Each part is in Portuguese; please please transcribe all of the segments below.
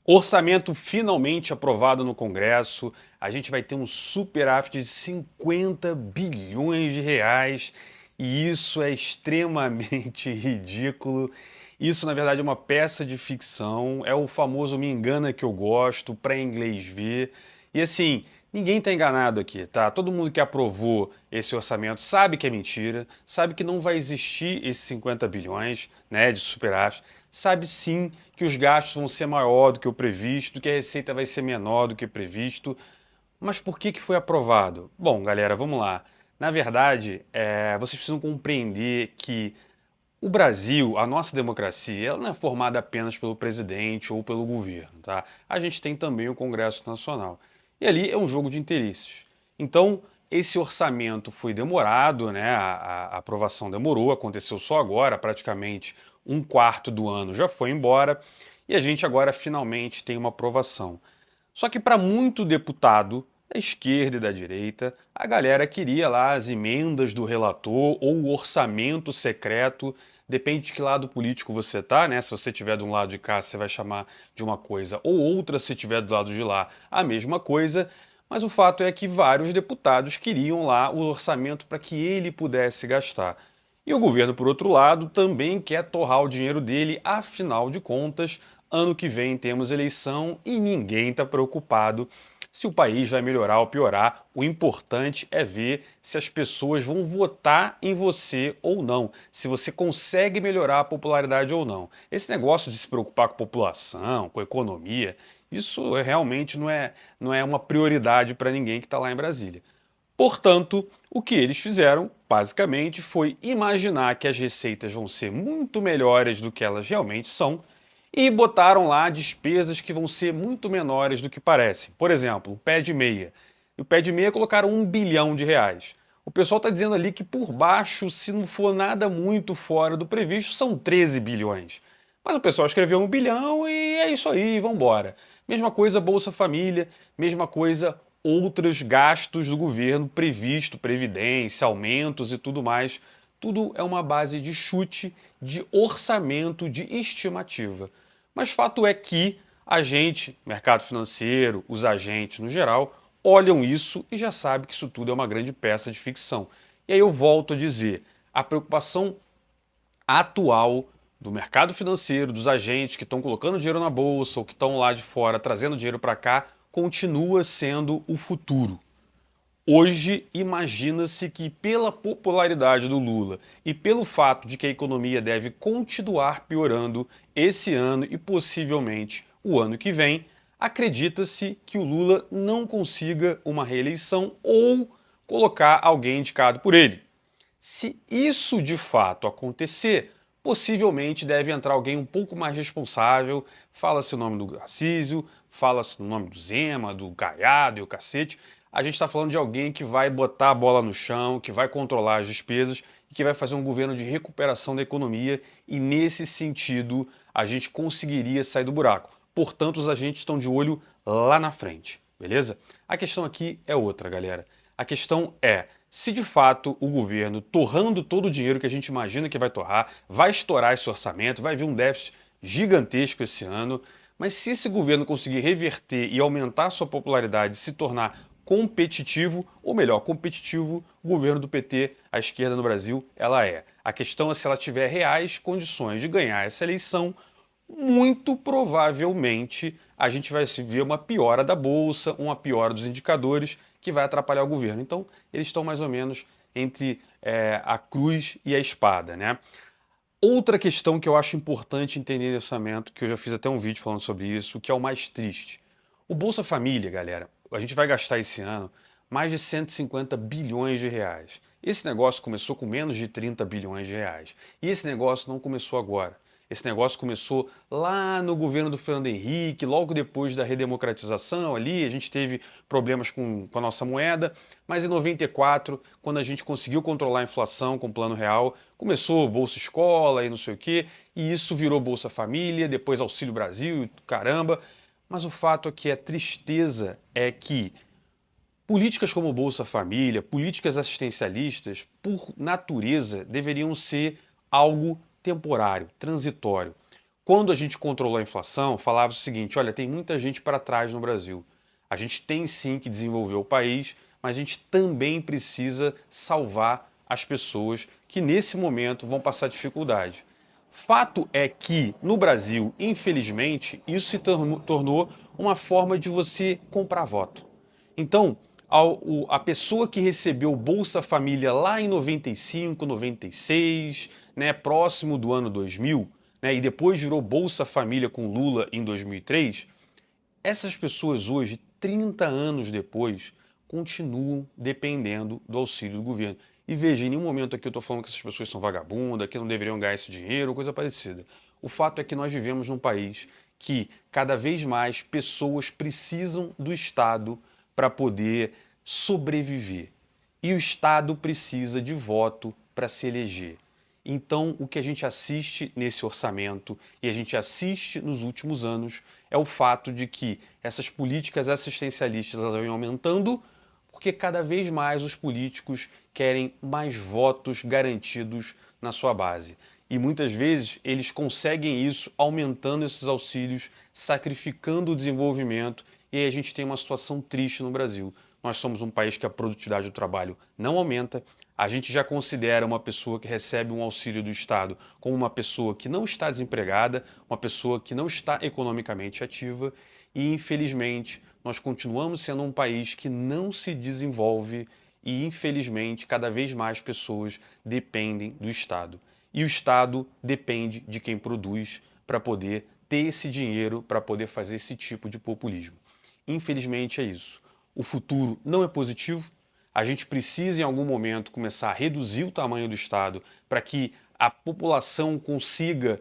Orçamento finalmente aprovado no Congresso. A gente vai ter um superávit de 50 bilhões de reais e isso é extremamente ridículo. Isso, na verdade, é uma peça de ficção, é o famoso me engana que eu gosto, para inglês ver. E assim, ninguém está enganado aqui, tá? Todo mundo que aprovou esse orçamento sabe que é mentira, sabe que não vai existir esses 50 bilhões, né, de superávit, sabe sim que os gastos vão ser maior do que o previsto, que a receita vai ser menor do que o previsto. Mas por que foi aprovado? Bom, galera, vamos lá. Na verdade, vocês precisam compreender que o Brasil, a nossa democracia, ela não é formada apenas pelo presidente ou pelo governo, tá? A gente tem também o Congresso Nacional. E ali é um jogo de interesses. Então, esse orçamento foi demorado, né? A aprovação demorou, aconteceu só agora, praticamente um quarto do ano já foi embora, e a gente agora finalmente tem uma aprovação. Só que para muito deputado da esquerda e da direita, a galera queria lá as emendas do relator ou o orçamento secreto, depende de que lado político você tá, né? Se você estiver de um lado de cá, você vai chamar de uma coisa, ou outra se estiver do lado de lá, a mesma coisa. Mas o fato é que vários deputados queriam lá o orçamento para que ele pudesse gastar. E o governo, por outro lado, também quer torrar o dinheiro dele, afinal de contas, ano que vem temos eleição e ninguém está preocupado se o país vai melhorar ou piorar. O importante é ver se as pessoas vão votar em você ou não, se você consegue melhorar a popularidade ou não. Esse negócio de se preocupar com a população, com a economia, isso realmente não é uma prioridade para ninguém que está lá em Brasília. Portanto, o que eles fizeram, basicamente, foi imaginar que as receitas vão ser muito melhores do que elas realmente são e botaram lá despesas que vão ser muito menores do que parecem. Por exemplo, o pé de meia. E o pé de meia colocaram 1 bilhão de reais. O pessoal está dizendo ali que por baixo, se não for nada muito fora do previsto, são 13 bilhões. Mas o pessoal escreveu 1 bilhão e é isso aí, vamos embora. Mesma coisa Bolsa Família, mesma coisa outros gastos do governo previsto, previdência, aumentos e tudo mais. Tudo é uma base de chute, de orçamento, de estimativa. Mas fato é que a gente, mercado financeiro, os agentes no geral, olham isso e já sabem que isso tudo é uma grande peça de ficção. E aí eu volto a dizer, a preocupação atual do mercado financeiro, dos agentes que estão colocando dinheiro na bolsa ou que estão lá de fora trazendo dinheiro para cá, continua sendo o futuro. Hoje, imagina-se que, pela popularidade do Lula e pelo fato de que a economia deve continuar piorando esse ano e possivelmente o ano que vem, acredita-se que o Lula não consiga uma reeleição ou colocar alguém indicado por ele. Se isso de fato acontecer, possivelmente deve entrar alguém um pouco mais responsável, fala-se o nome do Tarcísio, fala-se o nome do Zema, do Caiado e o cacete. A gente está falando de alguém que vai botar a bola no chão, que vai controlar as despesas e que vai fazer um governo de recuperação da economia e nesse sentido a gente conseguiria sair do buraco. Portanto, os agentes estão de olho lá na frente, beleza? A questão aqui é outra, galera. A questão é, se de fato o governo, torrando todo o dinheiro que a gente imagina que vai torrar, vai estourar esse orçamento, vai vir um déficit gigantesco esse ano, mas se esse governo conseguir reverter e aumentar sua popularidade, se tornar competitivo, ou melhor, competitivo, o governo do PT, a esquerda no Brasil, ela é. A questão é se ela tiver reais condições de ganhar essa eleição, muito provavelmente a gente vai ver uma piora da bolsa, uma piora dos indicadores que vai atrapalhar o governo. Então, eles estão mais ou menos entre a cruz e a espada, né? Outra questão que eu acho importante entender nesse orçamento, que eu já fiz até um vídeo falando sobre isso, que é o mais triste. O Bolsa Família, galera, a gente vai gastar esse ano mais de 150 bilhões de reais. Esse negócio começou com menos de 30 bilhões de reais. E esse negócio não começou agora. Esse negócio começou lá no governo do Fernando Henrique, logo depois da redemocratização ali, a gente teve problemas com a nossa moeda, mas em 94, quando a gente conseguiu controlar a inflação com o Plano Real, começou Bolsa Escola e não sei o quê, e isso virou Bolsa Família, depois Auxílio Brasil, caramba. Mas o fato é que a tristeza é que políticas como Bolsa Família, políticas assistencialistas, por natureza, deveriam ser algo temporário, transitório. Quando a gente controlou a inflação, falava o seguinte: olha, tem muita gente para trás no Brasil. A gente tem sim que desenvolver o país, mas a gente também precisa salvar as pessoas que nesse momento vão passar dificuldade. Fato é que no Brasil, infelizmente, isso se tornou uma forma de você comprar voto. Então, a pessoa que recebeu o Bolsa Família lá em 95, 96, né, próximo do ano 2000, né, e depois virou Bolsa Família com Lula em 2003, essas pessoas hoje, 30 anos depois, continuam dependendo do auxílio do governo. E veja, em nenhum momento aqui eu estou falando que essas pessoas são vagabundas, que não deveriam ganhar esse dinheiro ou coisa parecida. O fato é que nós vivemos num país que cada vez mais pessoas precisam do Estado para poder sobreviver. E o Estado precisa de voto para se eleger. Então, o que a gente assiste nesse orçamento e a gente assiste nos últimos anos é o fato de que essas políticas assistencialistas elas vêm aumentando porque cada vez mais os políticos querem mais votos garantidos na sua base. E muitas vezes eles conseguem isso aumentando esses auxílios, sacrificando o desenvolvimento, e aí a gente tem uma situação triste no Brasil. Nós somos um país que a produtividade do trabalho não aumenta, a gente já considera uma pessoa que recebe um auxílio do Estado como uma pessoa que não está desempregada, uma pessoa que não está economicamente ativa, e infelizmente nós continuamos sendo um país que não se desenvolve e infelizmente cada vez mais pessoas dependem do Estado. E o Estado depende de quem produz para poder ter esse dinheiro para poder fazer esse tipo de populismo. Infelizmente é isso. O futuro não é positivo. A gente precisa em algum momento começar a reduzir o tamanho do Estado para que a população consiga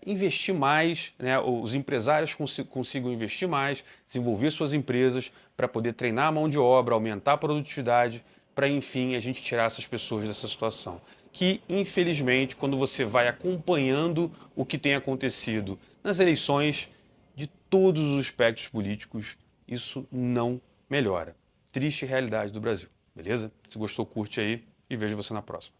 investir mais, né? Os empresários consigam investir mais, desenvolver suas empresas para poder treinar a mão de obra, aumentar a produtividade, para enfim a gente tirar essas pessoas dessa situação. Que infelizmente, quando você vai acompanhando o que tem acontecido nas eleições de todos os espectros políticos, isso não melhora. Triste realidade do Brasil, beleza? Se gostou, curte aí e vejo você na próxima.